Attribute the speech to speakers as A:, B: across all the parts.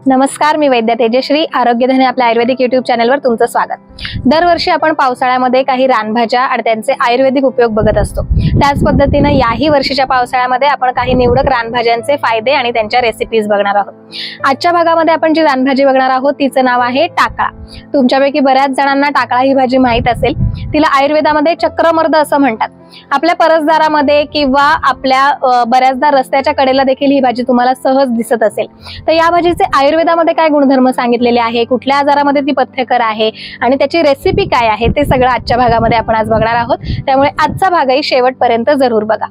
A: नमस्कार, मी वैद्य तेजश्री आरोग्यधन आपल्या आयुर्वेदिक YouTube चॅनलवर तुमचं स्वागत। दरवर्षी आपण पावसाळ्यामध्ये काही रानभाज्या आणि त्यांचे आयुर्वेदिक उपयोग बघत असतो। त्याच पद्धतीने याही वर्षीच्या पावसाळ्यामध्ये आपण काही निवडक रानभाज्यांचे फायदे आणि त्यांच्या रेसिपीज बघणार आहोत। आजच्या भागामध्ये आपण जी रानभाजी बघणार आहोत तिचं नाव आहे टाकळा। तुमच्यापैकी बऱ्याच जणांना टाकळा ही भाजी माहित असेल। तिला आयुर्वेदामध्ये चक्रमर्द असं म्हणतात। आपल्या परसदारामध्ये किंवा आपल्या बऱ्याचदा रस्त्याच्या कडेला देखील ही भाजी तुम्हाला सहज दिसत असेल। तर या भाजीचे आयुर्वेदामध्ये काय गुणधर्म सांगितलेले आहे, कुठल्या आजारामध्ये ती पथ्यकर आहे आणि त्याची रेसिपी काय आहे ते सगळं आजच्या भागामध्ये आपण आज बघणार आहोत। त्यामुळे आजचा भागही शेवटपर्यंत जरूर बघा।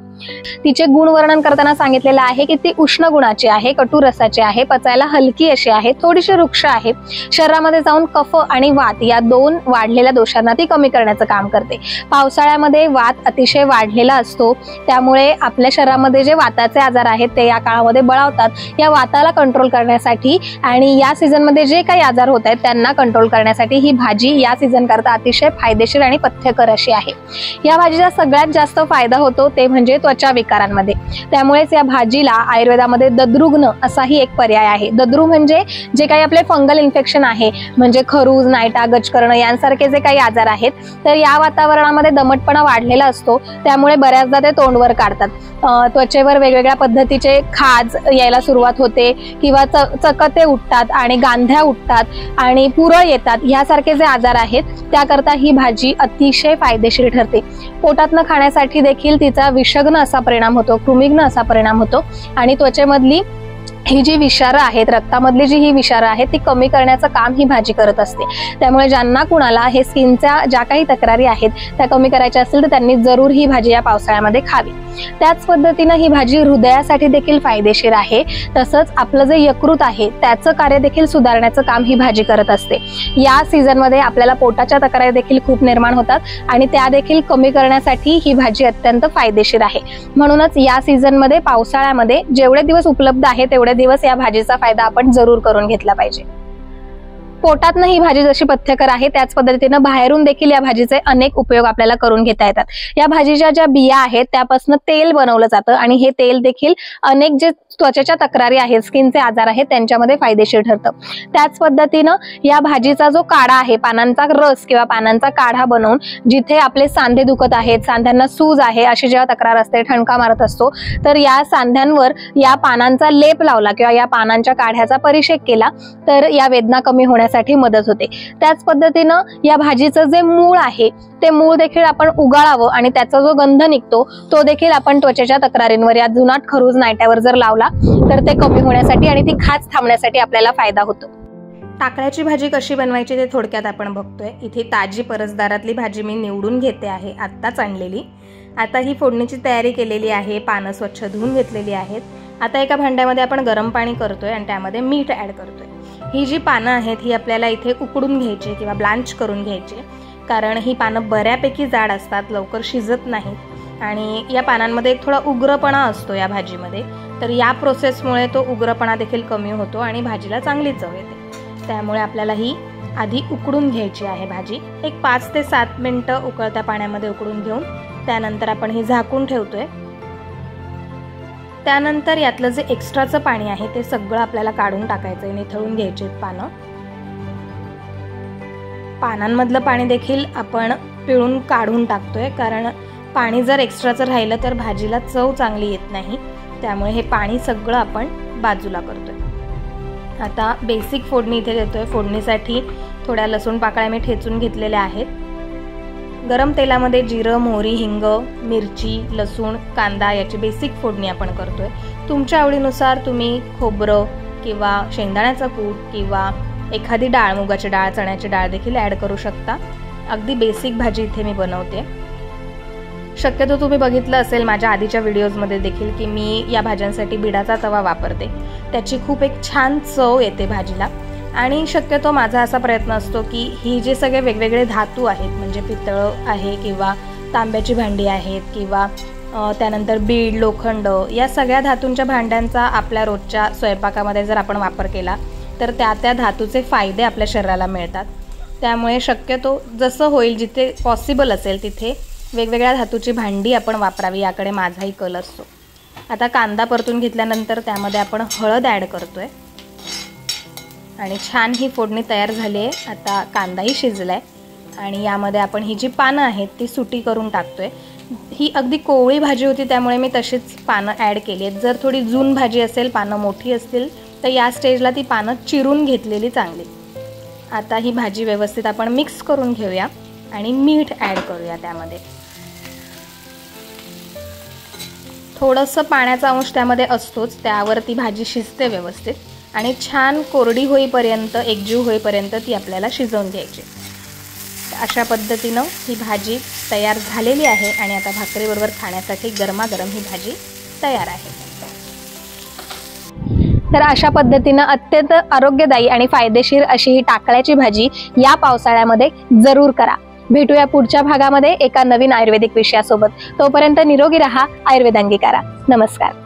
A: तिचे गुण वर्णन करताना सांगितलेलं आहे की ती उष्ण गुणाची आहे, कटू रसाची आहे, पचायला हलकी अशी आहे, थोडीशी रुक्ष आहे, शरीरामध्ये जाऊन कफ आणि वात या दोन वाढलेल्या दोषांना ती कमी करण्याचं काम करते। पावसाळ्यामध्ये वात अतिशय वाढलेला असतो, त्यामुळे आपल्या शरीरामध्ये जे वाताचे आजार आहेत ते या काळामध्ये बळावतात। या वाताला कंट्रोल करण्यासाठी आणि या सीझन मध्ये जे काही आजार होत आहेत त्यांना कंट्रोल करण्यासाठी ही भाजी या सीझन करता अतिशय फायदेशीर आणि पथ्यकर अशी आहे। या भाजीचा सगळ्यात जास्त फायदा होतो ते म्हणजे त्वचा विकारांमध्ये। त्यामुळेच या भाजीला आयुर्वेदामध्ये दद्रुग्न असाही एक पर्याय आहे। दद्रू म्हणजे जे काही आपले फंगल इन्फेक्शन आहे, म्हणजे खरूज, नायटा, गचकर्ण यांसारखे जे काही आजार आहेत, तर या वातावरणामध्ये दमटपणा वाढलेला असतो, त्यामुळे बऱ्याचदा ते तोंडवर काढतात। त्वचेवर वेगवेगळ्या पद्धतीचे खाज यायला सुरुवात होते किंवा चकते उठतात आणि गांध्या उठतात आणि पुरळ येतात। यासारखे जे आजार आहेत त्याकरता ही भाजी अतिशय फायदेशीर ठरते। पोटातनं खाण्यासाठी देखील तिचा विषग्न असा परिणाम होतो, कृमिग्न असा परिणाम होतो आणि त्वचेमधली ही जी विषारं आहेत, रक्तामधली जी ही विषारं आहेत ती कमी करण्याचं काम ही भाजी करत असते। त्यामुळे ज्यांना कुणाला हे स्किनच्या ज्या काही तक्रारी आहेत त्या कमी करायच्या असतील तर त्यांनी जरूर ही भाजी या पावसाळ्यामध्ये खावी। त्याच पद्धतीने ही भाजी हृदयासाठी देखील फायदेशीर आहे। तसंच आपलं जे यकृत आहे त्याचं कार्य देखील सुधारण्याचं काम ही भाजी करत असते। या सीझन मध्ये आपल्याला पोटाच्या तक्रारी देखील खूप निर्माण होतात आणि त्या देखील कमी करण्यासाठी ही भाजी अत्यंत फायदेशीर आहे। म्हणूनच या सीझन मध्ये पावसाळ्यामध्ये जेवढे दिवस उपलब्ध आहे तेवढे दिवस या भाजीचा फायदा आपण जरूर करून घेतला पाहिजे। पोटातनं ही भाजी जशी पथ्यकर आहे त्याच पद्धतीने बाहेरून देखील या भाजीचे अनेक उपयोग आपल्याला करून घेता येतात। या भाजीच्या ज्या बिया आहेत त्यापासून तेल बनवलं जातं आणि हे तेल देखील अनेक जे त्वचेच्या तक्रारी आहेत, स्किनचे आजार आहेत त्यांच्यामध्ये फायदेशीर ठरतं। त्याच पद्धतीनं या भाजीचा जो काढा आहे, पानांचा रस किंवा पानांचा काढा बनवून जिथे आपले सांधे दुखत आहेत, सांध्यांना सूज आहे अशी जेव्हा तक्रार असते, ठणका मारत असतो, तर या सांध्यांवर या पानांचा लेप लावला किंवा या पानांच्या काढ्याचा परिषेक केला तर या वेदना कमी होण्यासाठी मदत होते। त्याच पद्धतीनं या भाजीचं जे मूळ आहे ते मूळ देखील आपण उगाळावं आणि त्याचा जो गंध निघतो तो देखील आपण त्वचेच्या तक्रारींवर, या जुनाट खरूज, नायट्यावर जर लावला तर ते कमी होण्यासाठी आणि ती खाज थांबण्यासाठी आपल्याला फायदा होतो। टाकळ्याची भाजी कशी बनवायची ते थोडक्यात आपण बघतोय। इथे ताजी परसदारातली भाजी मी निवडून घेते आहे, आत्ताच आणलेली। आता ही फोडणीची तयारी केलेली आहे, पानं स्वच्छ धुवून घेतलेली आहेत। आता एका भांड्यामध्ये आपण गरम पाणी करतोय आणि त्यामध्ये मीठ ऍड करतोय। ही जी पानं आहेत ही आपल्याला इथे उकडून घ्यायची किंवा ब्लांच करून घ्यायची, कारण ही पानं बऱ्यापैकी जाड असतात, लवकर शिजत नाहीत आणि या पानांमध्ये एक थोडा उग्रपणा असतो या भाजीमध्ये। तर या प्रोसेसमुळे तो उग्रपणा देखील कमी होतो आणि भाजीला चांगली चव येते। त्यामुळे आपल्याला ही आधी उकडून घ्यायची आहे भाजी। एक 5 ते 7 मिनिटं उकळत्या पाण्यामध्ये उकडून घेऊन त्यानंतर आपण ही झाकून ठेवतोय। त्यानंतर यातलं जे एक्स्ट्राचं पाणी आहे ते सगळं आपल्याला काढून टाकायचंय, निथळून घ्यायचे पानं। पानांमधलं पाणी देखील आपण पिळून काढून टाकतोय, कारण पाणी जर एक्स्ट्राचं राहिलं तर भाजीला चव चांगली येत नाही। त्यामुळे हे पाणी सगळं आपण बाजूला करतोय। आता बेसिक फोडणी इथे देतोय। फोडणीसाठी थोड्या लसूण पाकळ्या मी ठेचून घेतलेल्या आहेत। गरम तेलामध्ये जिरं, मोहरी, हिंग, मिरची, लसूण, कांदा याची बेसिक फोडणी आपण करतोय। तुमच्या आवडीनुसार तुम्ही खोबरं किंवा शेंगदाण्याचा कूट किंवा एखादी डाळ, मुगाची डाळ, चण्याची डाळ देखील ऍड करू शकता। अगदी बेसिक भाजी इथे मी बनवते। शक्यतो तुम्ही बघितलं असेल माझ्या आधीच्या व्हिडिओजमध्ये देखील की मी या भाज्यांसाठी बिडाचा तवा वापरते। त्याची खूप एक छान चव येते भाजीला आणि शक्यतो माझा असा प्रयत्न असतो की ही जे सगळे वेगवेगळे धातू आहेत, म्हणजे पितळ आहे किंवा तांब्याची भांडी आहेत किंवा त्यानंतर बीड, लोखंड, या सगळ्या धातूंच्या भांड्यांचा आपल्या रोजच्या स्वयंपाकामध्ये जर आपण वापर केला तर त्या धातूचे फायदे आपल्या शरीराला मिळतात। त्यामुळे शक्यतो जसं होईल, जिथे पॉसिबल असेल तिथे वेगवेगळ्या धातूची भांडी आपण वापरावी, याकडे माझाही कल असतो। आता कांदा परतून घेतल्यानंतर त्यामध्ये आपण हळद ॲड करतोय। आणि छान ही फोडणी तयार झाली आहे। आता कांदाही शिजलाय आणि यामध्ये आपण ही जी पानं आहेत ती सुटी करून टाकतोय। ही अगदी कोवळी भाजी होती त्यामुळे मी तशीच पानं ॲड केली आहेत। जर थोडी जून भाजी असेल, पानं मोठी असतील तर या स्टेजला ती पानं चिरून घेतलेली चांगली। आता ही भाजी व्यवस्थित आपण मिक्स करून घेऊया आणि मीठ ॲड करूया त्यामध्ये। थोडंसं पाण्याचा अंश त्यामध्ये असतोच, त्यावर ती भाजी शिजते व्यवस्थित आणि छान कोरडी होईपर्यंत, एकजीव होईपर्यंत ती आपल्याला शिजवून घ्यायची। अशा पद्धतीनं ही भाजी तयार झालेली आहे आणि आता भाकरीबरोबर खाण्यासाठी गरमागरम ही भाजी तयार आहे। तर अशा पद्धतीनं अत्यंत आरोग्यदायी आणि फायदेशीर अशी ही टाकळ्याची भाजी या पावसाळ्यामध्ये जरूर करा। भेटूया पुढच्या भागामध्ये एका नवीन आयुर्वेदिक विषयासोबत। तोपर्यंत निरोगी रहा, आयुर्वेद अंगीकारा। नमस्कार।